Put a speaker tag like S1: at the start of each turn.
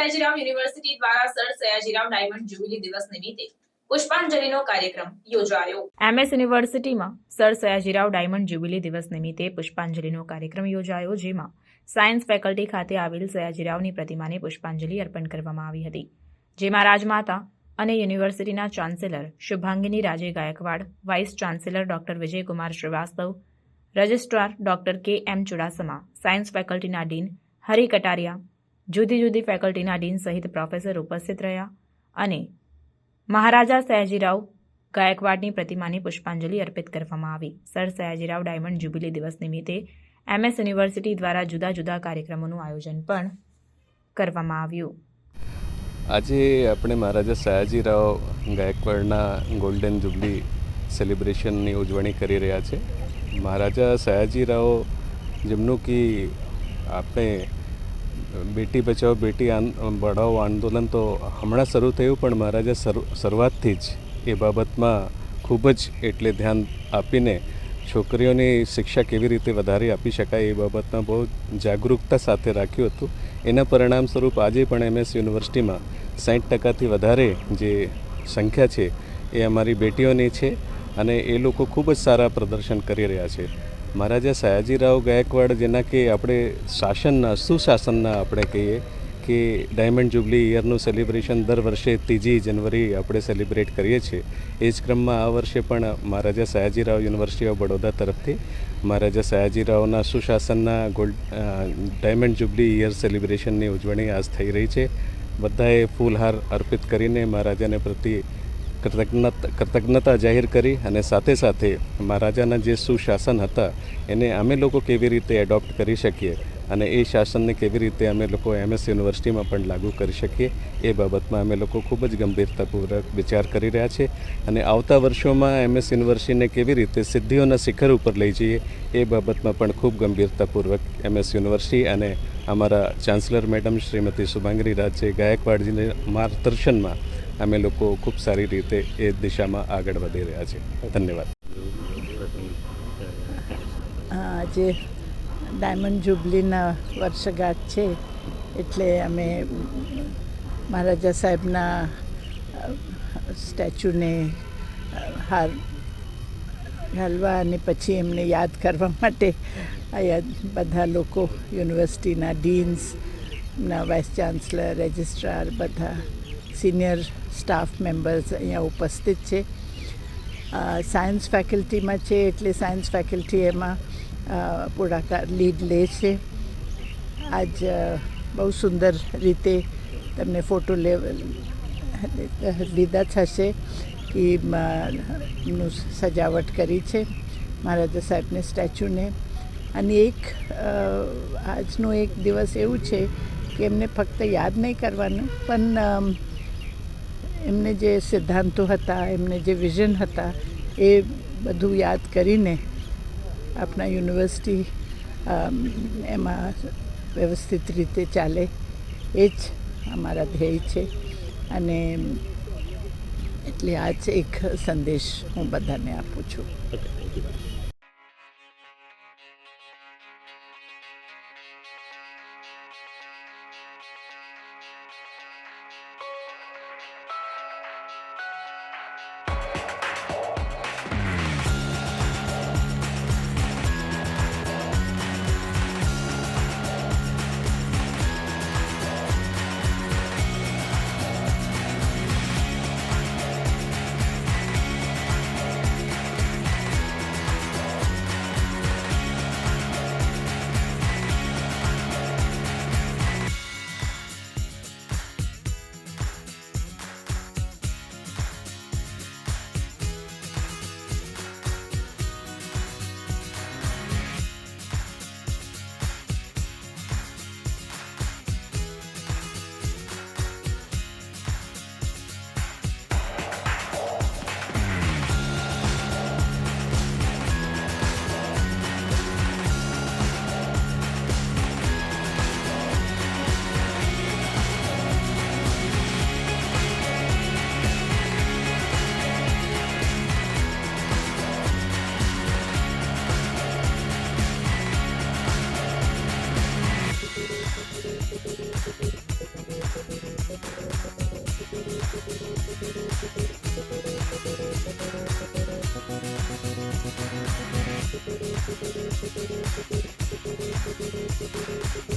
S1: Sayajirao university દ્વારા sir Sayajirao diamond jubilee દિવસ નિમિત્તે પુષ્પાંજલિનો કાર્યક્રમ યોજાયો. એમએસ યુનિવર્સિટીમાં સર સયાજીરાવ ડાયમંડ જ્યુબિલી દિવસ નિમિત્તે પુષ્પાંજલિનો કાર્યક્રમ યોજાયો, જેમાં સાયન્સ ફેકલ્ટી ખાતે આવેલ સયાજીરાવની પ્રતિમાને પુષ્પાંજલિ અર્પણ કરવામાં આવી હતી. જેમાં રાજમાતા અને યુનિવર્સિટીના chancellor Shubhangini Raje Gaekwad, vice chancellor doctor Vijaykumar Shrivastava, registrar doctor K M. Chudasama, science ફેકલ્ટીના ડીન હરિ કટારિયા, જુદી જુદી ફેકલ્ટીના ડીન સહિત પ્રોફેસર ઉપસ્થિત રહ્યા અને મહારાજા સયાજીરાવ ગાયકવાડની પ્રતિમાને પુષ્પાંજલિ અર્પિત કરવામાં આવી. સર સયાજીરાવ ડાયમંડ જ્યુબિલી દિવસ નિમિત્તે એમએસ યુનિવર્સિટી દ્વારા જુદા જુદા કાર્યક્રમોનું આયોજન પણ કરવામાં આવ્યું.
S2: આજે આપણે મહારાજા સયાજીરાવ ગાયકવાડના ગોલ્ડન જ્યુબલી સેલિબ્રેશનની ઉજવણી કરી રહ્યા છે. મહારાજા સયાજીરાવ જેમનું કે આપણે બેટી બચાવો બેટી પઢાઓ આંદોલન તો હમણાં શરૂ થયું, પણ મહારાજા શરૂઆતથી જ એ બાબતમાં ખૂબ જ એટલે ધ્યાન આપીને છોકરીઓની શિક્ષા કેવી રીતે વધારે આપી શકાય એ બાબતમાં બહુ જાગૃતતા સાથે રાખ્યું હતું. એના પરિણામ સ્વરૂપ આજે પણ એમએસ યુનિવર્સિટીમાં 60% વધારે જે સંખ્યા છે એ અમારી બેટીઓની છે અને એ લોકો ખૂબ જ સારા પ્રદર્શન કરી રહ્યા છે. મહારાજા સયાજીરાવ ગાયકવાડ, જેના કે આપણે સુશાસનના આપણે કહીએ કે ડાયમંડ જ્યુબલી યરનું સેલિબ્રેશન દર વર્ષે 3 જનવરી આપણે સેલિબ્રેટ કરીએ છીએ. એ જ ક્રમમાં આ વર્ષે પણ મહારાજા સયાજીરાવ યુનિવર્સિટી ઓફ બડોદા તરફથી મહારાજા સયાજીરાવના સુશાસનના ડાયમંડ જ્યુબલી યર સેલિબ્રેશનની ઉજવણી આજ થઈ રહી છે. બધાએ ફૂલહાર અર્પિત કરીને મહારાજાને પ્રત્યે કૃતજ્ઞતા જાહેર કરી અને સાથે સાથે મહારાજાના જે સુશાસન હતા એને અમે લોકો કેવી રીતે એડોપ્ટ કરી શકીએ અને એ શાસનને કેવી રીતે અમે લોકો એમએસ યુનિવર્સિટીમાં પણ લાગુ કરી શકીએ એ બાબતમાં અમે લોકો ખૂબ જ ગંભીરતાપૂર્વક વિચાર કરી રહ્યા છે. અને આવતા વર્ષોમાં એમએસ યુનિવર્સિટીને કેવી રીતે સિદ્ધિઓના શિખર ઉપર લઈ જઈએ એ બાબતમાં પણ ખૂબ ગંભીરતાપૂર્વક એમએસ યુનિવર્સિટી અને અમારા ચાન્સલર મેડમ શ્રીમતી શુભાંગિની રાજે ગાયકવાડજીના માર્ગદર્શનમાં અમે લોકો ખૂબ સારી રીતે એ દિશામાં આગળ વધી રહ્યા છે. ધન્યવાદ.
S3: આજે ડાયમંડ જ્યુબલીના વર્ષગાંઠ છે એટલે અમે મહારાજા સાહેબના સ્ટેચ્યુને હાર ઘાલવા અને પછી એમને યાદ કરવા માટે અહીંયા બધા લોકો યુનિવર્સિટીના ડીન્સ, વાઇસ ચાન્સલર, રજિસ્ટ્રાર, બધા સિનિયર સ્ટાફ મેમ્બર્સ અહીંયા ઉપસ્થિત છે. સાયન્સ ફેકલ્ટીમાં છે એટલે સાયન્સ ફેકલ્ટી એમાં પુઢાકાર લીડ લે છે. આજ બહુ સુંદર રીતે તમને ફોટો લીધા થશે કે એમનું સજાવટ કરી છે મહારાજા સાહેબને સ્ટેચ્યુને. અને આજનો એક દિવસ એવું છે કે એમને ફક્ત યાદ નહીં કરવાનું, પણ એમને જે સિદ્ધાંતો હતા, એમને જે વિઝન હતા એ બધું યાદ કરીને આપણા યુનિવર્સિટી એમાં વ્યવસ્થિત રીતે ચાલે એ જ અમારા ધ્યેય છે. અને એટલે આ જ એક સંદેશ હું બધાને આપું છું.
S4: છે.